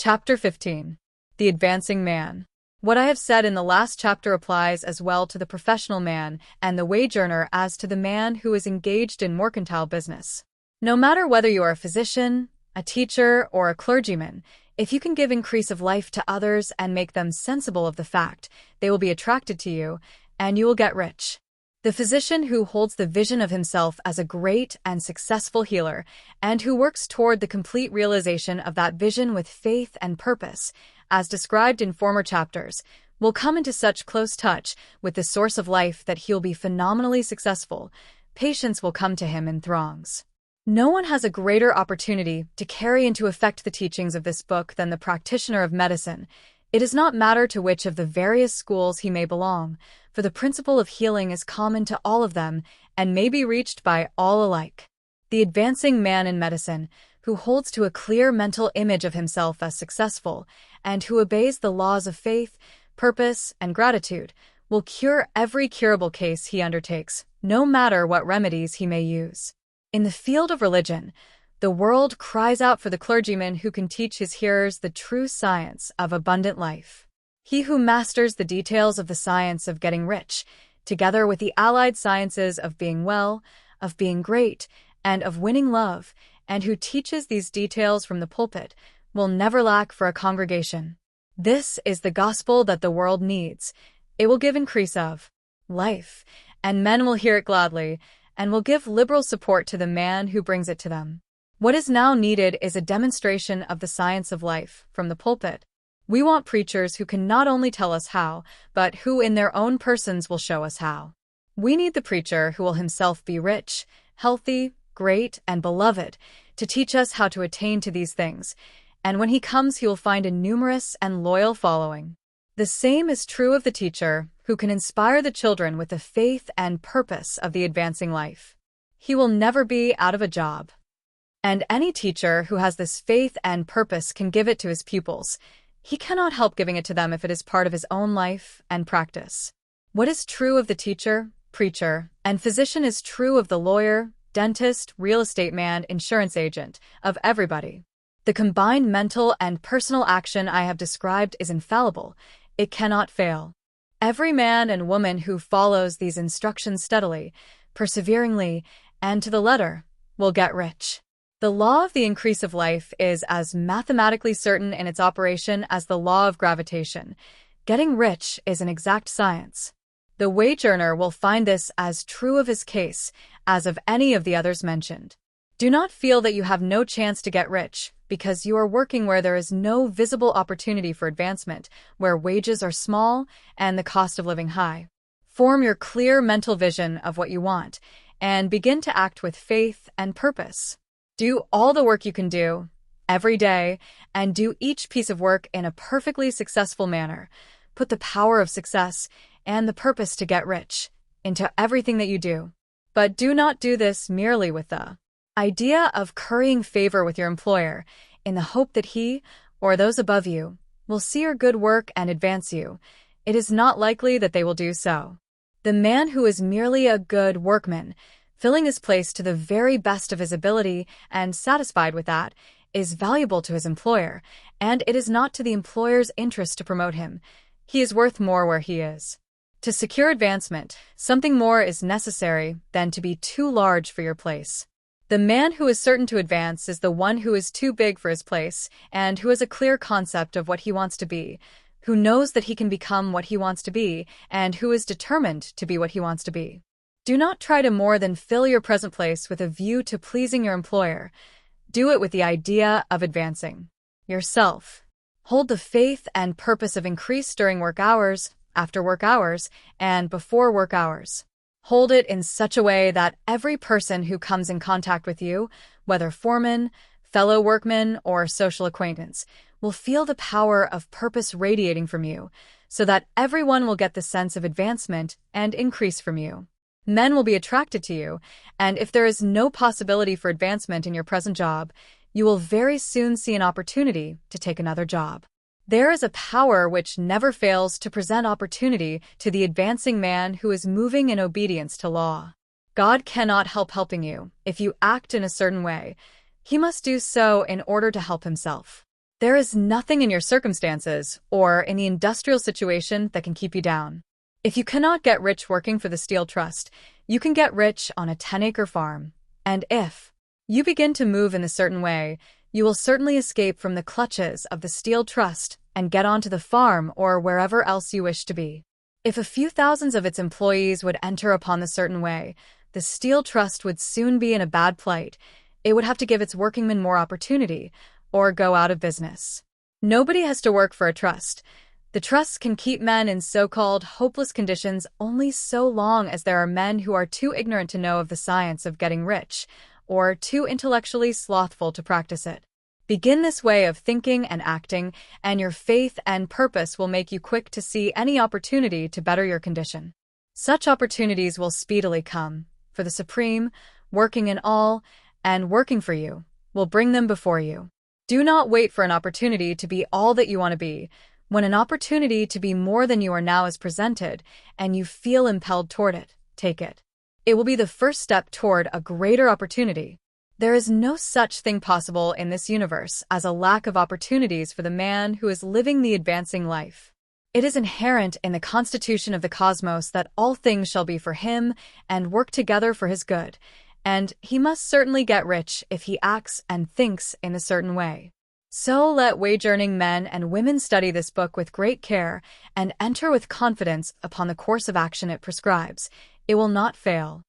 Chapter 15. The Advancing Man. What I have said in the last chapter applies as well to the professional man and the wage earner as to the man who is engaged in mercantile business. No matter whether you are a physician, a teacher, or a clergyman, if you can give increase of life to others and make them sensible of the fact, they will be attracted to you, and you will get rich. The physician who holds the vision of himself as a great and successful healer, and who works toward the complete realization of that vision with faith and purpose, as described in former chapters, will come into such close touch with the source of life that he'll be phenomenally successful. Patients will come to him in throngs. No one has a greater opportunity to carry into effect the teachings of this book than the practitioner of medicine. It does not matter to which of the various schools he may belong, for the principle of healing is common to all of them and may be reached by all alike. The advancing man in medicine, who holds to a clear mental image of himself as successful, and who obeys the laws of faith, purpose, and gratitude, will cure every curable case he undertakes, no matter what remedies he may use. In the field of religion, the world cries out for the clergyman who can teach his hearers the true science of abundant life. He who masters the details of the science of getting rich, together with the allied sciences of being well, of being great, and of winning love, and who teaches these details from the pulpit, will never lack for a congregation. This is the gospel that the world needs. It will give increase of life, and men will hear it gladly, and will give liberal support to the man who brings it to them. What is now needed is a demonstration of the science of life from the pulpit. We want preachers who can not only tell us how, but who in their own persons will show us how. We need the preacher who will himself be rich, healthy, great, and beloved, to teach us how to attain to these things, and when he comes he will find a numerous and loyal following. The same is true of the teacher who can inspire the children with the faith and purpose of the advancing life. He will never be out of a job. And any teacher who has this faith and purpose can give it to his pupils. He cannot help giving it to them if it is part of his own life and practice. What is true of the teacher, preacher, and physician is true of the lawyer, dentist, real estate man, insurance agent, of everybody. The combined mental and personal action I have described is infallible. It cannot fail. Every man and woman who follows these instructions steadily, perseveringly, and to the letter, will get rich. The law of the increase of life is as mathematically certain in its operation as the law of gravitation. Getting rich is an exact science. The wage earner will find this as true of his case as of any of the others mentioned. Do not feel that you have no chance to get rich because you are working where there is no visible opportunity for advancement, where wages are small and the cost of living high. Form your clear mental vision of what you want and begin to act with faith and purpose. Do all the work you can do, every day, and do each piece of work in a perfectly successful manner. Put the power of success and the purpose to get rich into everything that you do. But do not do this merely with the idea of currying favor with your employer in the hope that he, or those above you, will see your good work and advance you. It is not likely that they will do so. The man who is merely a good workman, filling his place to the very best of his ability and satisfied with that, is valuable to his employer, and it is not to the employer's interest to promote him. He is worth more where he is. To secure advancement, something more is necessary than to be too large for your place. The man who is certain to advance is the one who is too big for his place and who has a clear concept of what he wants to be, who knows that he can become what he wants to be, and who is determined to be what he wants to be. Do not try to more than fill your present place with a view to pleasing your employer. Do it with the idea of advancing yourself. Hold the faith and purpose of increase during work hours, after work hours, and before work hours. Hold it in such a way that every person who comes in contact with you, whether foreman, fellow workman, or social acquaintance, will feel the power of purpose radiating from you, so that everyone will get the sense of advancement and increase from you. Men will be attracted to you, and if there is no possibility for advancement in your present job, you will very soon see an opportunity to take another job. There is a power which never fails to present opportunity to the advancing man who is moving in obedience to law. God cannot help helping you if you act in a certain way. He must do so in order to help himself. There is nothing in your circumstances or in the industrial situation that can keep you down. If you cannot get rich working for the Steel Trust, you can get rich on a 10-acre farm. And if you begin to move in a certain way, you will certainly escape from the clutches of the Steel Trust and get onto the farm or wherever else you wish to be. If a few thousands of its employees would enter upon the certain way, the Steel Trust would soon be in a bad plight. It would have to give its workingmen more opportunity, or go out of business. Nobody has to work for a trust. The trusts can keep men in so-called hopeless conditions only so long as there are men who are too ignorant to know of the science of getting rich, or too intellectually slothful to practice it. Begin this way of thinking and acting, and your faith and purpose will make you quick to see any opportunity to better your condition. Such opportunities will speedily come, for the Supreme, working in all, and working for you, will bring them before you. Do not wait for an opportunity to be all that you want to be. When an opportunity to be more than you are now is presented, and you feel impelled toward it, take it. It will be the first step toward a greater opportunity. There is no such thing possible in this universe as a lack of opportunities for the man who is living the advancing life. It is inherent in the constitution of the cosmos that all things shall be for him and work together for his good, and he must certainly get rich if he acts and thinks in a certain way. So let wage-earning men and women study this book with great care and enter with confidence upon the course of action it prescribes. It will not fail.